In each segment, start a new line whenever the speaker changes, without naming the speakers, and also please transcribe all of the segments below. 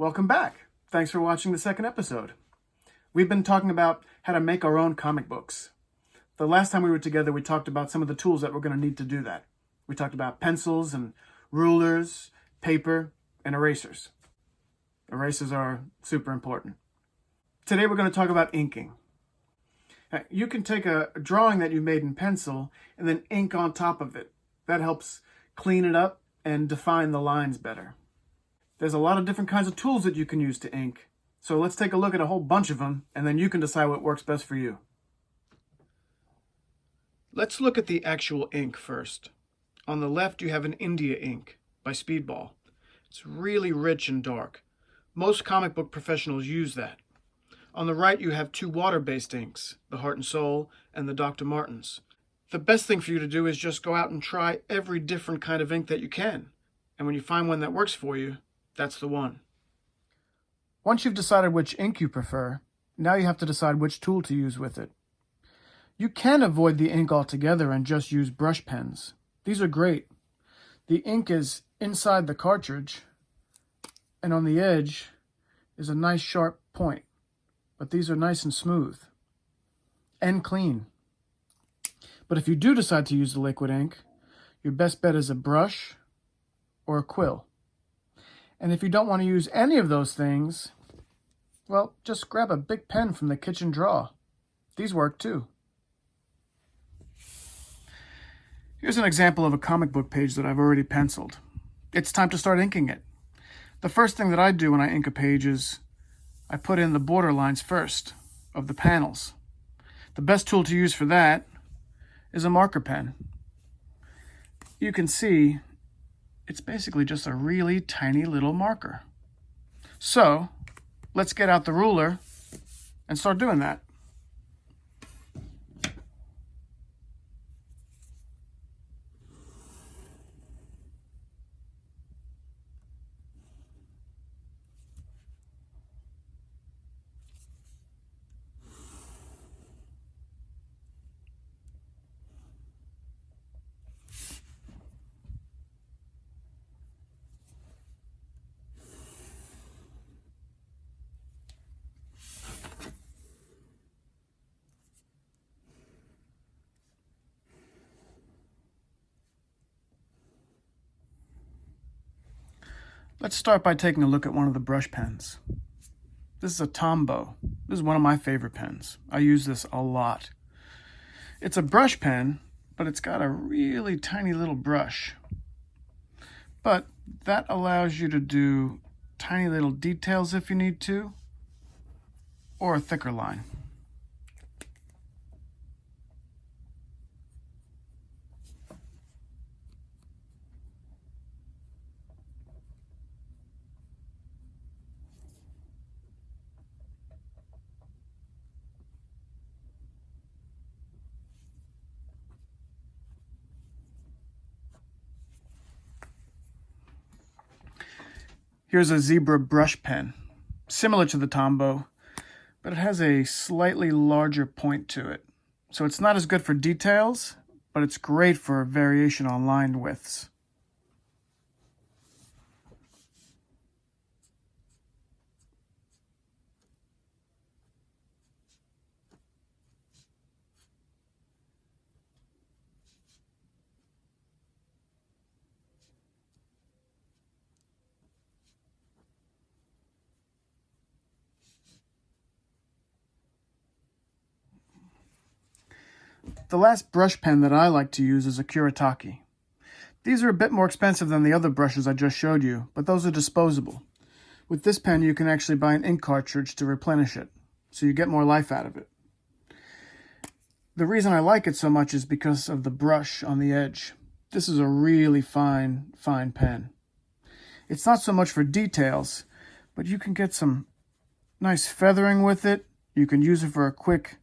Welcome back. Thanks for watching the second episode. We've been talking about how to make our own comic books. The last time we were together, we talked about some of the tools that we're going to need to do that. We talked about pencils and rulers, paper, and erasers. Erasers are super important. Today we're going to talk about inking. Now, you can take a drawing that you made in pencil and then ink on top of it. That helps clean it up and define the lines better. There's a lot of different kinds of tools that you can use to ink. So let's take a look at a whole bunch of them, and then you can decide what works best for you. Let's look at the actual ink first. On the left, you have an India ink by Speedball. It's really rich and dark. Most comic book professionals use that. On the right, you have two water-based inks, the Heart and Soul and the Dr. Martens. The best thing for you to do is just go out and try every different kind of ink that you can. And when you find one that works for you, that's the one. Once you've decided which ink you prefer, now you have to decide which tool to use with it. You can avoid the ink altogether and just use brush pens. These are great. The ink is inside the cartridge, and on the edge is a nice sharp point. But these are nice and smooth and clean. But if you do decide to use the liquid ink, your best bet is a brush or a quill. And if you don't want to use any of those things, well, just grab a big pen from the kitchen drawer. These work too. Here's an example of a comic book page that I've already penciled. It's time to start inking it. The first thing that I do when I ink a page is I put in the border lines first of the panels. The best tool to use for that is a marker pen. You can see it's basically just a really tiny little marker. So let's get out the ruler and start doing that. Let's start by taking a look at one of the brush pens. This is a Tombow. This is one of my favorite pens. I use this a lot. It's a brush pen, but it's got a really tiny little brush. But that allows you to do tiny little details if you need to, or a thicker line. Here's a zebra brush pen, similar to the Tombow, but it has a slightly larger point to it. So it's not as good for details, but it's great for variation on line widths. The last brush pen that I like to use is a Kuretake. These are a bit more expensive than the other brushes I just showed you, but those are disposable. With this pen, you can actually buy an ink cartridge to replenish it, so you get more life out of it. The reason I like it so much is because of the brush on the edge. This is a really fine pen. It's not so much for details, but you can get some nice feathering with it. You can use it for a quick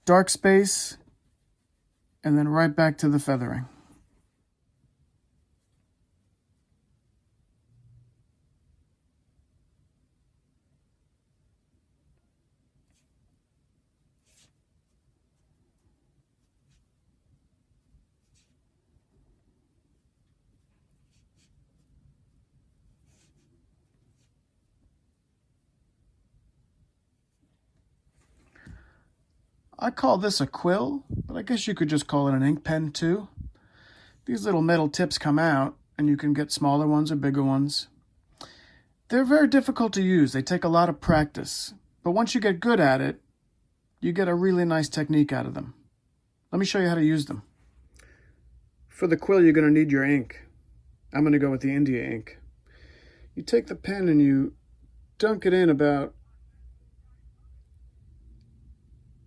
dark space, and then right back to the feathering. I call this a quill, but I guess you could just call it an ink pen too. These little metal tips come out, and you can get smaller ones or bigger ones. They're very difficult to use. They take a lot of practice. But once you get good at it, you get a really nice technique out of them. Let me show you how to use them. For the quill, you're going to need your ink. I'm going to go with the India ink. You take the pen and you dunk it in about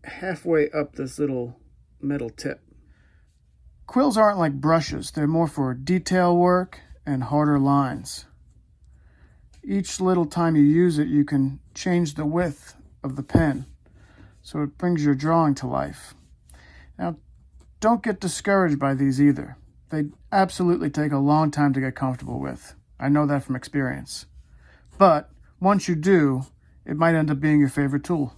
halfway up this little metal tip. Quills aren't like brushes. They're more for detail work and harder lines. Each little time you use it, you can change the width of the pen, so it brings your drawing to life. Now, don't get discouraged by these either. They absolutely take a long time to get comfortable with. I know that from experience. But once you do, it might end up being your favorite tool.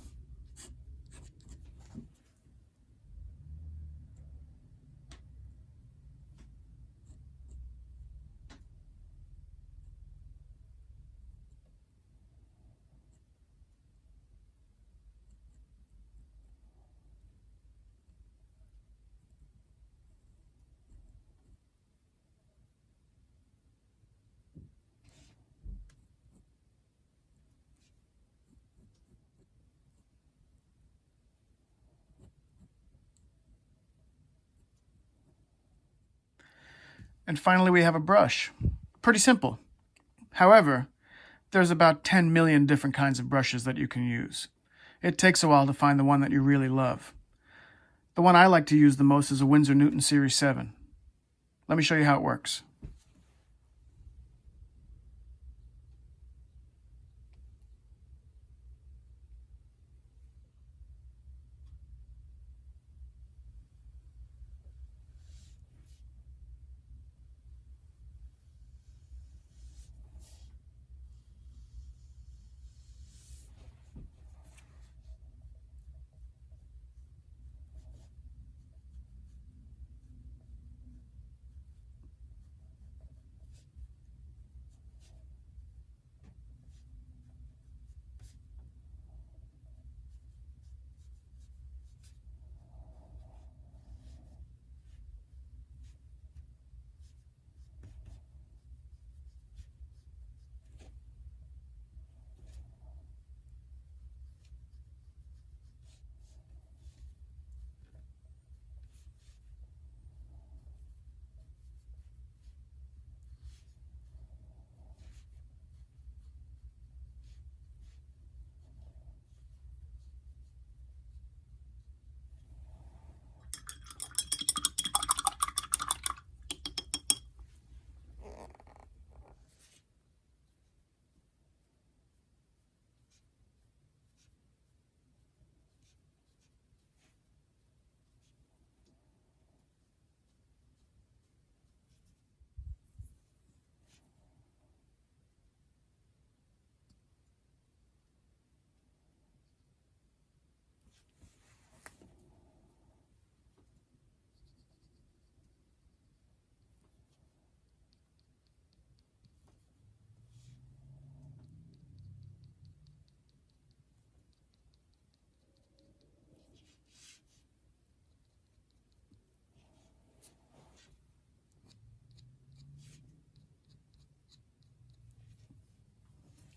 And finally, we have a brush. Pretty simple. However, there's about 10 million different kinds of brushes that you can use. It takes a while to find the one that you really love. The one I like to use the most is a Winsor Newton Series 7. Let me show you how it works.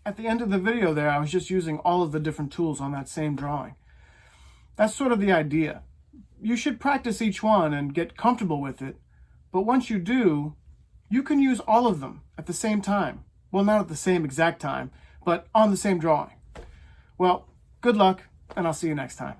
At the end of the video there, I was just using all of the different tools on that same drawing. That's sort of the idea. You should practice each one and get comfortable with it, but once you do, you can use all of them at the same time. Well, not at the same exact time, but on the same drawing. Well, good luck, and I'll see you next time.